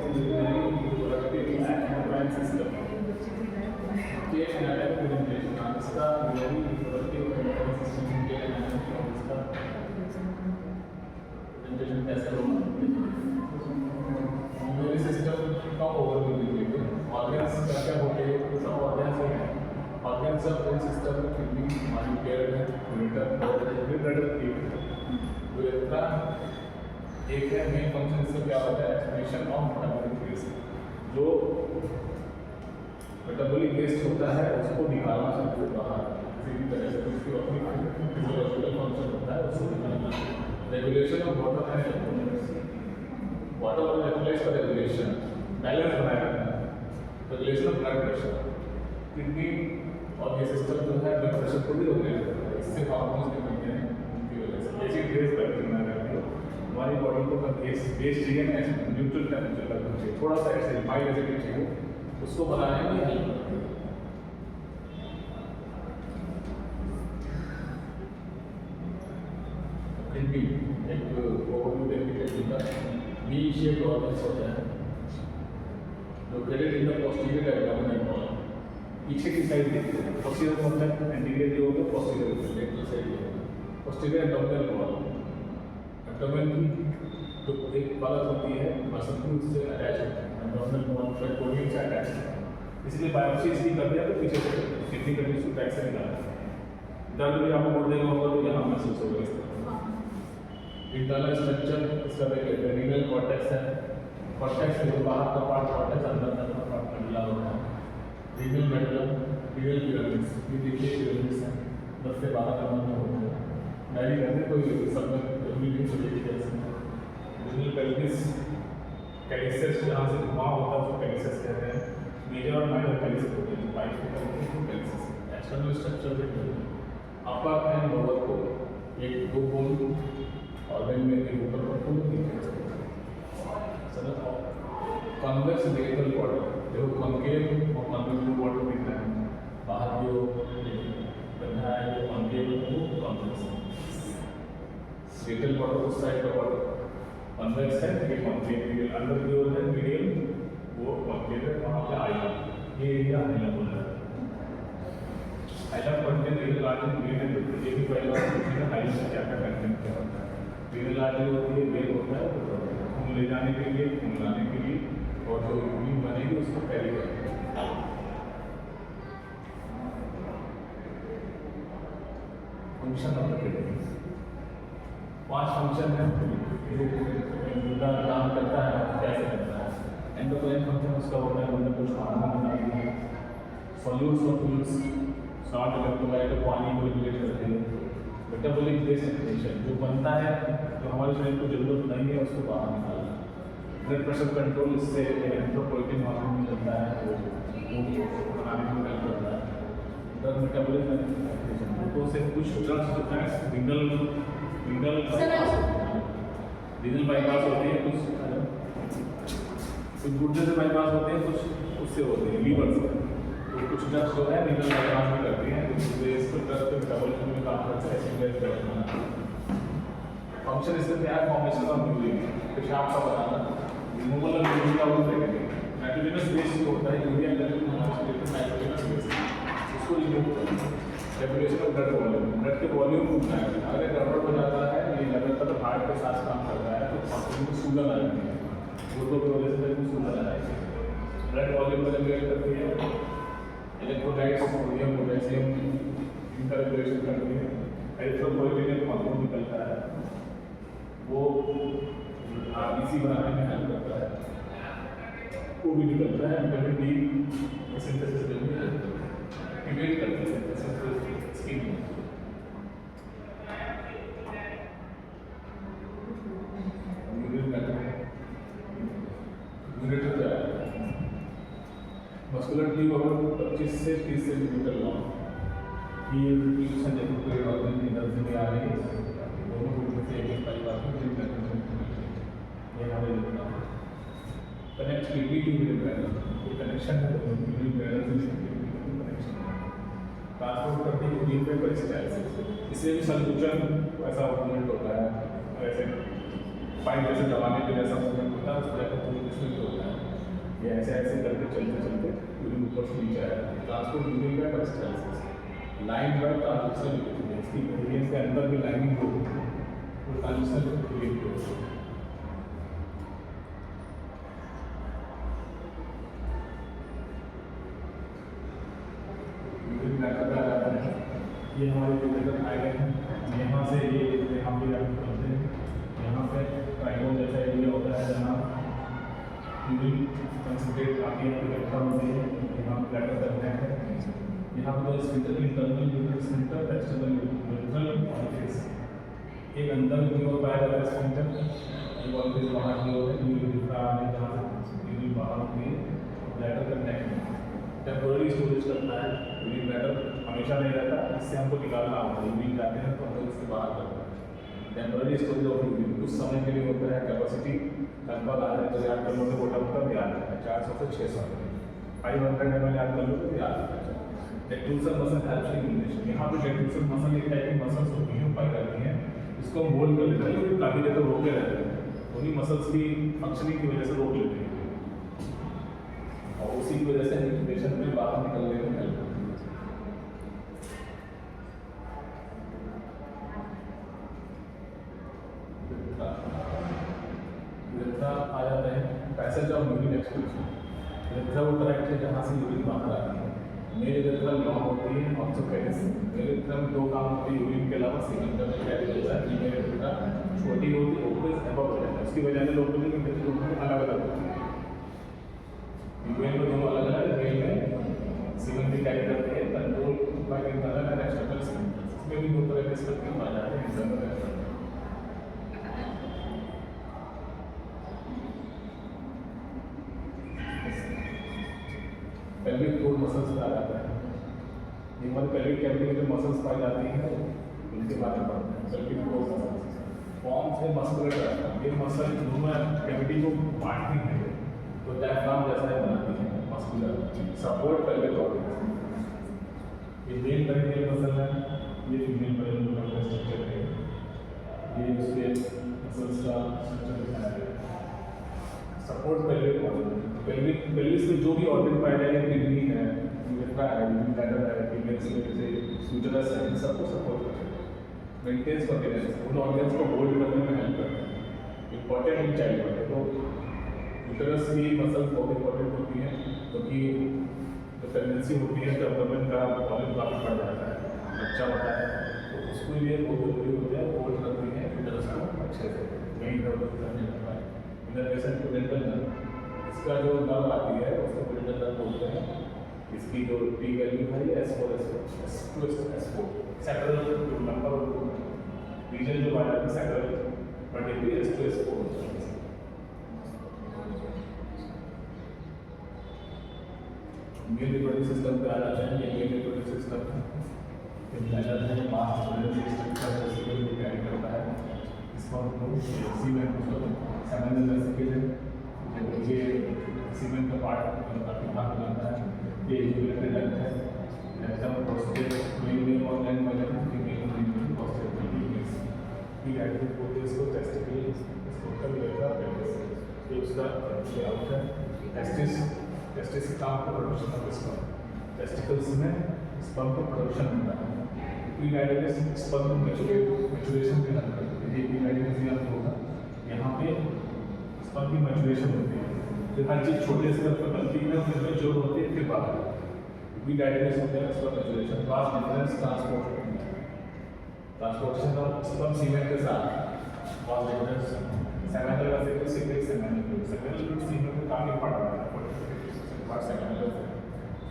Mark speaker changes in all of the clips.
Speaker 1: is very productive endocrine system. के anatomy presentation इसका very productive endocrine system के anatomy और इसका presentation कैसे होगा? इम्यून सिस्टम का ओवरव्यू देखिए। ऑर्गन्स क्या होते हैं? सब ऑर्गन्स हैं। ऑर्गन्स ऑफ वन सिस्टम में किडनी, हमारी केयर है, यूरेटर, यूरेथ्रा एक है। मेन फंक्शन इसका क्या होता है? Excretion of metabolic waste. जो मेटाबॉलिक वेस्ट होता है उसको निकालना सबसे बाहर किसी भी तरह से, उसकी अपनी फिजियोलॉजिकल फंक्शन होता है, उसको निकालना। Regulation of water and water और इलेक्ट्रोलाइट्स का रेगुलेशन, बैलेंस बनाए रखना। Regulation of blood pressure, kidney और ये सिस्टम जो है ब्लड प्रेशर को भी रेगुलेट करता है। इससे हार्मोन्स निकलते हैं उनकी वजह से। एसिड बेस बैक्टीरिया रहती है हमारी बॉडी को। बेस चाहिए ना, न्यूट्रल टेम्परेचर रखना चाहिए, थोड़ा सा ऐसे हाई एसिडिटी चाहिए, उसको बनाने में हेल्प करती है। किडनी एक ओवरव्यू देखिए। किडनी का वी शेप्ड ऑर्गन्स होता है located in the posterior abdominal wall. पीछे की साइड देखते हैं, पोस्टीरियर होता है, एंटीरियर जो होगा पोस्टीरियर लेटरल साइड ये पोस्टीरियर एब्डोमिनल वॉल। एब्डोमेन की जो एक परत होती है मसल से अटैच होता है, एब्डोमिनल वॉल पेरिटोनियम से अटैच है। इसलिए बायोप्सी इसलिए कर दिया तो पीछे से किडनी का टिश्यू बैक से निकाला। दर्द भी आपको मुड़ देगा होगा तो यहाँ महसूस होगा इस तरह। इंटरनल स्ट्रक्चर इसका देखिए, रीनल कॉर्टेक्स है। कॉर्टेक्स जो बाहर का पार्ट कॉर्टेक्स, अंदर का पार्ट मंडला होता है। रीनल मेडुलम, रीनल पिरामिड्स, ये देखिए पिरामिड्स हैं, 10 से 12 नंबर में होते हैं। मैरी कहते कोई सब में जरूरी नहीं सोचेगी जैसे। रीनल पेल्विस कैलिसेस, जहाँ से घुमाव होता है उसको कैलिसेस कहते हैं। मेजर और माइनर कैलिसेस होते हैं, पाइप के कैलिसेस। एक्सटर्नल स्ट्रक्चर देखिए, अपर एंड लोअर को एक दो बोन ऑर्गन में एक ऊपर पर फुल कॉन्वेक्स लेटरल बॉर्डर, जो कॉन्केव और कॉन्वेक्स बॉर्डर दिखता है बाहर जो बना है वो कॉन्केव वो कॉन्वेक्स है। लेटरल बॉर्डर उस साइड का बॉर्डर कॉन्वेक्स है, ये कॉन्केव है। अंदर की ओर है मीडियम, वो कॉन्केव है। वहाँ पे आइला, ये एरिया आइला बोला है। आइला कंटेंट रीनल आर्टरी मीडियम, ये भी पहले बार पूछेगा आइला में क्या क्या कंटेंट क्या होता है। रीनल आर्टरी होती है, वेल होता है खून ले जाने के लिए, खून लाने के लिए, और जो यूरिन बनेगी उसको कैरी करते हैं। Function of the kidney 5 function है जो उनका काम करता है, कैसे करता है। एंडोक्राइन फंक्शन उसका होता है उन्होंने कुछ हार्मोन बनाती है। सॉल्यूट्स और फ्लूइड्स, सॉल्ट इलेक्ट्रोलाइट और पानी को रेगुलेट करते हैं। मेटाबॉलिक बेस एक्सक्रीशन, जो बनता है जो हमारे शरीर को जरूरत नहीं है उसको बाहर निकालना। ब्लड प्रेशर कंट्रोल, इससे एरिथ्रोपोइटिन हार्मोन मिलता है वो बनाने में हेल्प करता है। ड्रग मेटाबॉलिज्म तो से कुछ ड्रग्स जो है रीनल बाईपास होते हैं, कुछ गुर्दे से बाईपास होते हैं, कुछ उससे होते हैं लीवर से। तो कुछ ड्रग्स जो है रीनल बाईपास में करती हैं, कुछ ड्रग्स के मेटाबॉलिज्म में काम करता है। फंक्शन इसका क्या है? फॉर्मेशन ऑफ यूरिन, पेशाब का बनाना, रिमूवल ऑफ यूरिन का वो देखेंगे। नाइट्रोजनस वेस्ट जो होता है यूरिया नाइट्रोजनस वेस्ट, उसको रिमूव करना। Regulation of blood volume, blood के वॉल्यूम घूमना है। अगर गड़बड़ हो जाता है, ये लगातार हार्ट के साथ काम करता है तो ऑक्सीजन को सूजन आ जाती है, गुर्दों की वजह से सूजन आ जाती है। ब्लड वॉल्यूम को रेगुलेट करती है। इलेक्ट्रोलाइट्स, सोडियम, पोटेशियम, इनका रेगुलेशन करती है। एरिथ्रोपोइटिन हार्मोन निकलता है, वो आरबीसी बनाने में हेल्प करता है, वो भी निकलता है। विटामिन डी सिंथेसिस में भी एक्टिवेट करती है स्किन में। मस्कुलर ट्यूब अगर 25 से 30 सेंटीमीटर लॉन्ग, ये ट्यूब्स हैं जब कोई ऑर्गन की एनर्जी में आ रही है, दोनों ग्रुप में से एक परिवार में ये हमारे connect kidney to urine bladder, ये कनेक्शन है यूरिन ब्लैडर से कनेक्शन ट्रांसपोर्ट करती है यूरिन पे पेरिस्टाल्सिस। इससे भी संकुचन ऐसा मूवमेंट होता है, ऐसे पाइप जैसे दबाने पे जैसा मूवमेंट होता है, उस तरह का मूवमेंट होता है। ऐसे ऐसे करके चलते चलते यूरिन ऊपर से नीचे आया। ट्रांसपोर्ट यूरिन का peristalsis, line by transitional liquid, इसकी वेरिएंस के अंदर भी लाइनिंग हो तो ट्रांजिशनल लिक्विड हो। यूरिन ब्लैडर का आता है, ये हमारे यूरिन आए हैं, यहाँ से ये यहाँ पे आप करते हैं, यहाँ पे ट्राइगोन जैसा एरिया होता है जहाँ यूरिन कंसंट्रेट आके इकट्ठा होते हैं, यहाँ ब्लैडर करते हैं। यहाँ पर sphincter internal urinary sphincter, external urinary orifice, एक अंदर की ओर पाया जाता है स्फिंक्टर, एक ऑरिफिस बाहर की ओर है, यूरिन आने जहाँ से यूरिन बाहर होती है, ब्लैडर करने टेम्पोररी स्टोरेज करता है। यूरिन ब्लैडर हमेशा नहीं रहता, इससे हमको निकालना होता है, यूरिन जाते हैं तो हम इसके बाहर करते हैं। टेम्पोररी स्टोरेज ऑफ यूरिन कुछ समय के लिए होता है, कैपेसिटी लगभग आ जाए तो याद कर लो तो मोटा मोटा याद है 400 से 600 500 ml याद कर लो तो याद है। डेक्टूसल मसल हेल्प्स इन यूरिनेशन, यहाँ पे डेक्टूसल मसल एक टाइप की मसल्स होती हैं, पाई जाती हैं, इसको हम होल्ड कर लेते हैं, तो काफ़ी देर तक रोके रहते हैं, उन्हीं मसल्स की फंक्शनिंग की वजह से रोक लेते हैं और उसी की वजह से यूरिनेशन में बाहर निकलने में हेल्प करती है। यूरेथ्रा आ जाता है, passage of urine excretion. Urethra वो ट्रैक्ट है जहाँ से यूरिन बाहर आती है। मेल यूरेथ्रा लॉन्ग होती है, ऑल्सो पेरिस। मेल यूरेथ्रा में दो काम होते हैं यूरिन के अलावा, सेकंड का कैरी होता है। फीमेल यूरेथ्रा छोटी होती है, ओपन एबव हो जाता है, उसकी वजह से ओपनिंग में दोनों अलग अलग होती है। फीमेल में दोनों अलग अलग, मेल में सीमेन भी कैरी करते हैं, control by internal and external sphincter. इसमें भी दो तरह के स्फिंक्टर पाए जाते हैं, internal and external. Pelvic floor muscles पे आ जाता है, ये हमारे पेल्विक कैविटी में जो मसल्स पाई जाती हैं उनके बारे में पढ़ते हैं। पेल्विक फ्लोर मसल्स फॉर्म्स है मस्कुलर डायफ्राम, ये मसल दोनों कैविटी को बांटती हैं तो डायफ्राम जैसा है बनाती है, मस्कुलर सपोर्ट पेल्विक ऑर्गन। ये मेल पेरिनियल मसल है, ये फीमेल पेरिनियल मसल का स्ट्रक्चर है, ये उसके मसल्स का स्ट्रक्चर दिखाया है। सपोर्ट पेल्विक ऑर्गन, पेल्विस में जो भी ऑर्गन पाया जाएगा, किडनी है, यूरेथ्रा है, यूरिन ब्लैडर है, फीमेल्स में जैसे सूचरस है, इन सबको सपोर्ट करते हैं, मेंटेन्स कंटिन्यूस उन ऑर्गन्स को होल्ड करने में हेल्प करते हैं। इंपॉर्टेंट इन चाइल्ड बर्थ, तो यूटरस की मसल बहुत इंपॉर्टेंट होती है क्योंकि जो प्रेगनेंसी होती है तो अब्डोमेन का वॉल्यूम काफ़ी बढ़ जाता है, बच्चा होता है तो उसके लिए बहुत जरूरी होता है, होल्ड करती है यूटरस को अच्छे से, कहीं इधर उधर करने लगता है। इनर्वेशन टू डेंटल नर्व, इसका जो नर्व आती है उसको डेंटल नर्व बोलते हैं। इसकी जो टी वैल्यू है S4 सैक्रल नंबर रीजन जो आ जाती है sacral particular S2 S4। Male reproductive system पे आ जाता है, ये मेल रिप्रोडक्टिव सिस्टम ब्लैडर है, मास सिस्टम का कैरी करता है, इसको सीमेंट सेमेनल वेसिकल है, ये सीमेंट का पार्ट काफी भाग बनाता है, ये यूरिनरी डक्ट है, रेक्टम प्रोस्टेट मेल और देन फीमेल प्रोस्टेट की एडिटिव होते हैं, इसको टेस्टिकल इसको कब लेगा पेल्विस, ये उसका आउट है। टेस्टिस का काम का प्रोडक्शन ऑफ स्पर्म, टेस्टिकल्स में स्पर्म का प्रोडक्शन होता है। प्री-डायलिसिस स्पर्म मैच्योरेशन के अंदर ये प्री-डायलिसिस होगा, यहाँ पे स्पर्म की मैच्योरेशन होती है, फिर हर चीज़ छोटे स्तर पर बनती है, फिर मैच्योर होती है, फिर बाहर प्री-डायलिसिस होता है, sperm maturation. Vas deferens transportation of sperm semen के साथ, vas deferens seminal vesicle secrete seminal fluid semen में काफी पार्ट होता है, पार्ट सेमेनल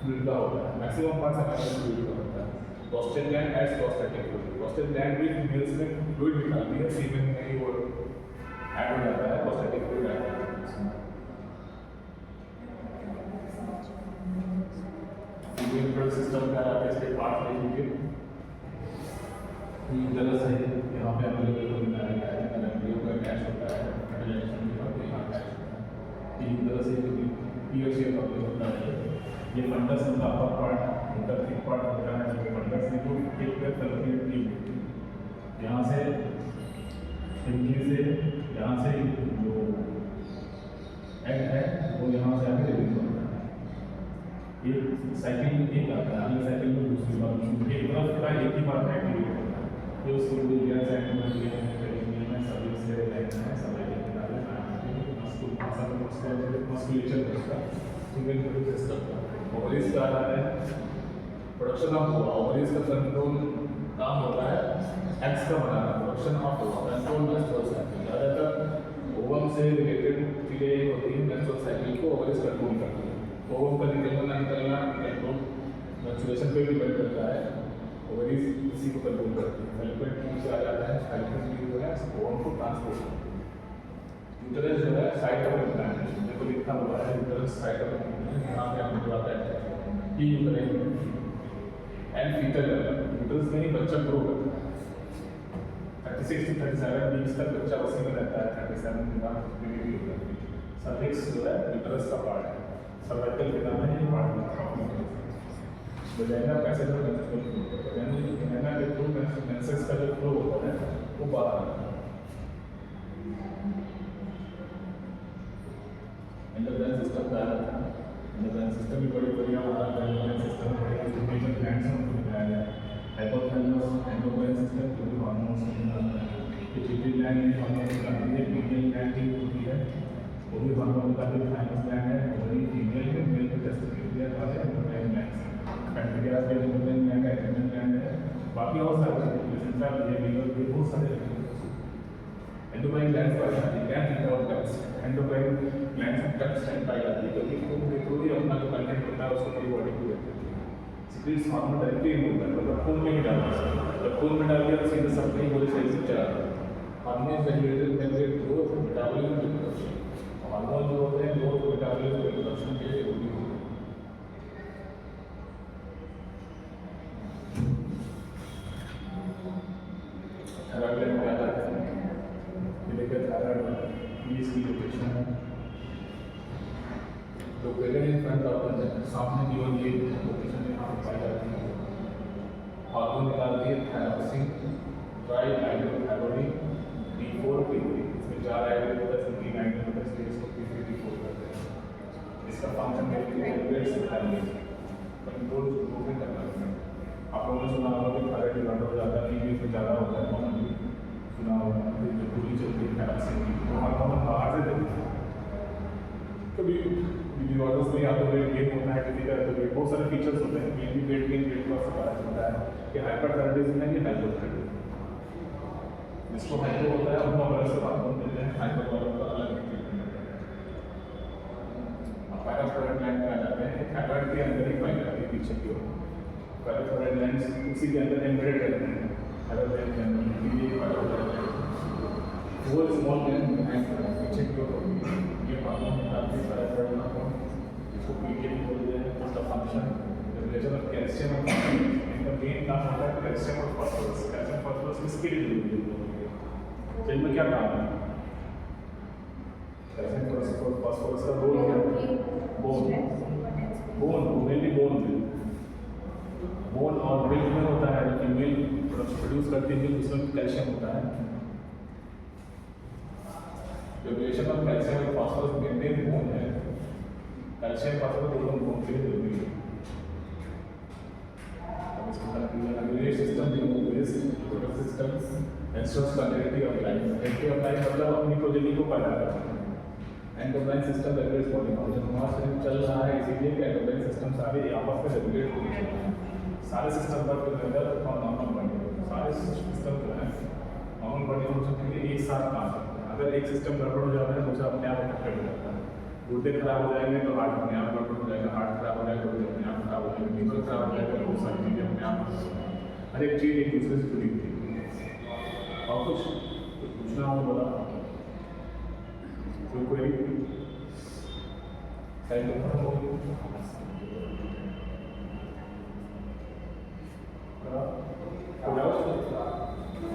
Speaker 1: फ्लूइड का होता है, मैक्सिमम पार्ट सेमेनल फ्लूइड का होता है। Prostate gland adds prostatic fluid, prostate gland भी फीमेल्स में फ्लूइड निकालती है, सीमेन में ही वो ऐड हो जाता है, प्रोस्टेटिक फ्लूइड ऐड हो जाता है। फीमेल ब्लड सिस्टम का इसके पार्ट ले लीजिए, यूटेरस है, यहाँ पे अवेलेबल होता है, एम्ब्रियो का अटैच होता है, फर्टिलाइजेशन के बाद यहाँ अटैच होता है, यूटेरस है, पीयर शेप होता है। ये फंडस का अपर पार्ट, इनका थिक पार्ट होता है, जो फंडस है जो एक पे फैलोपियन ट्यूब, यहाँ से इनकी से यहाँ से जो एग है वो यहाँ से आगे रिलीज होता है। एक साइकिल में एक आता है, अगले साइकिल में दूसरी बार एक तरफ का एक ही बार एक्टिवेट होता है। ये उसको लिया साइकिल में लिया है सभी से लाइन है सब एक किनारे मस्कुल भाषा में मस्कुलेचर उसका सिंगल प्रोड्यूस सिस्टम का ओवरीज का आ रहा है प्रोडक्शन ऑफ ओवरीज का कंट्रोल काम होता है एक्स का बनाना production of control menstrual cycle. ज़्यादातर ओवम से रिलेटेड चीज़ें होती हैं मेंस्ट्रुअल साइकिल को ओवरीज कंट्रोल करती है। ओवम का निकलना कंट्रोल मेंस्ट्रुएशन पे डिपेंड करता है, ओवरीज इसी को कंट्रोल करती है। फेलिपेंट नीचे आ जाता है, फेलिपेंट जो है ओवम को ट्रांसपोर्ट करता है। यूटेरस जो है साइट ऑफ इम्प्लांटेशन देखो लिखा हुआ है यूटेरस साइट ऑफ इम्प्लांटेशन, यहाँ पे आपको जवाब है कि यूटेरस एंड फीटल यूटेरस में ही बच्चा ग्रो करता है। 36 to 37 वीक्स तक बच्चा उसी में रहता है, 37 के बाद बेबी होता है। सर्विक्स जो है यूटेरस का पार्ट है, सर्वाइकल के नाम है ये पार्ट है। Vagina passage of menstrual flow, vagina के थ्रू मेंसेस का जो फ्लो होता है वो बाहर आता है। एंडोक्राइन सिस्टम का आता है, एंडोक्राइन सिस्टम भी बड़ी बढ़िया हमारा एंडोक्राइन सिस्टम बढ़िया मेजर ग्लैंड्स में बनाया गया है। हाइपोथैलेमस एंडोक्राइन सिस्टम जो भी हार्मोन्स निकालता है, पिट्यूटरी ग्लैंड में हार्मोन निकालती है, पीनियल ग्लैंड की होती है वो भी हार्मोन निकालती है, थाइमस ग्लैंड है वही फीमेल में मेल में टेस्टिक्युलर वाले एंडोक्राइन ग्लैंड्स पैंक्रियास के एंडोक्राइन ग्लैंड है, एड्रेनल ग्लैंड है, बाकी और सारे प्लेसेंटा ये लीवर ये बहुत सारे एंडोक्राइन ग्लैंड्स पाई जाती है। एंडोक्राइन ग्लैंड्स में टच स्टैंड पाई जाती है क्योंकि खून के थ्रू ही अपना जो कंटेंट होता है उसको पूरी बॉडी को देती है। सिक्रीट्स हार्मोन डायरेक्टली होता है मतलब खून में ही डालना है, जब खून में डाल दिया तो सीधे सब नहीं बोले सही से चला जाता है। Hormone regulated metabolic growth metabolism production, hormone जो होते हैं ग्रोथ मेटाबॉलिज्म प्रोडक्शन के लिए जरूरी होते हैं। थायराइड ग्लैंड क्या करता है ये देखिए थायराइड ये इसकी लोकेशन है located in front of the सामने की ओर ये लोकेशन यहाँ पे पाई जाती है। हार्मोन निकालती है थायरोक्सिन ट्राई हाइड्रोथायरोडिन D4 P3, इसमें 4 हाइड्रोजन होता है, 3 हाइड्रोजन होता है, इसलिए इसको P3 D4 कहते हैं। इसका फंक्शन रेगुलेट करता है कंट्रोल मूवमेंट करना है। आप लोगों ने सुना होगा कि थायराइड डिवाइड हो जाता है, पीवी में ज़्यादा होता है, कॉमनली सुना होगा जो गोली चलती है थायरोक्सिन की तो हार्मोन बाहर से देते हैं। कभी डिवाइडर्स में या तो वेट गेन होता है किसी का, तो बहुत सारे फीचर्स होते हैं, mainly weight gain weight loss से पता चलता है कि हाइपरथायराइडिज्म है कि हाइपोथायराइडिज्म। जिसको हाइपो होता है उनको अलग से हार्मोन देते हैं, हाइपर वालों का अलग ट्रीटमेंट होता है। अब पैराथायराइड ग्लैंड में आ जाते हैं, थायराइड के अंदर ही पाई जाती है पीछे की ओर। पैराथायराइड ग्लैंड्स उसी के अंदर एम्बेडेड रहते हैं, थायराइड के अंदर ये पैराथायराइड वो स्मॉल ग्लैंड पीछे की ओर ये हार्मोन निकालती है पैराथायराइड हार्मोन, इसको पीटीएम बोलते हैं। उसका फंक्शन रेगुलेशन ऑफ कैल्शियम और इनका मेन काम होता है कैल्शियम और फास्फोरस। कैल्शियम फास्फोरस किसके लिए जरूरी है? इनमें क्या काम है? कैल्शियम फास्फोरस का रोल क्या है? बोन मेनली बोन और मिल्क में होता है, जो मिल्क प्रोड्यूस करती है उसमें कैल्शियम होता है। रेगुलेशन ऑफ कैल्शियम और फास्फोरस मेंटेन बोन है, कैल्शियम फास्फोरस दोनों बोन के लिए जरूरी है। Regulate system systems ensures continuity of life. Continuity of life मतलब अपनी प्रोजेनी को पैदा करना है। Endocrine system regulates body function. हमारा शरीर चल रहा है इसीलिए कि एंडोक्राइन सिस्टम सारे आपस में रेगुलेट होते हैं, सारे सिस्टम वर्क टुगेदर और नॉर्मल बॉडी, सारे सिस्टम जो है नॉर्मल बॉडी फंक्शन के लिए एक साथ काम करते हैं। अगर एक सिस्टम गड़बड़ हो जाता है दूसरा अपने आप अफेक्टेड हो जाता है। गुर्दे खराब हो जाएंगे तो हार्ट अपने आप गड़बड़ हो जाएगा, हार्ट खराब हो जाएगा तो अपने आप खराब हो जाएगा, लीवर खराब हो जाएगा तो सारी चीज़ें अपने आप हर एक चीज़ एक दूसरे से जुड़ी हुई है। और कुछ पूछना हो बोला कोई कोई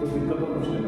Speaker 1: दिक्कत तो कुछ नहीं।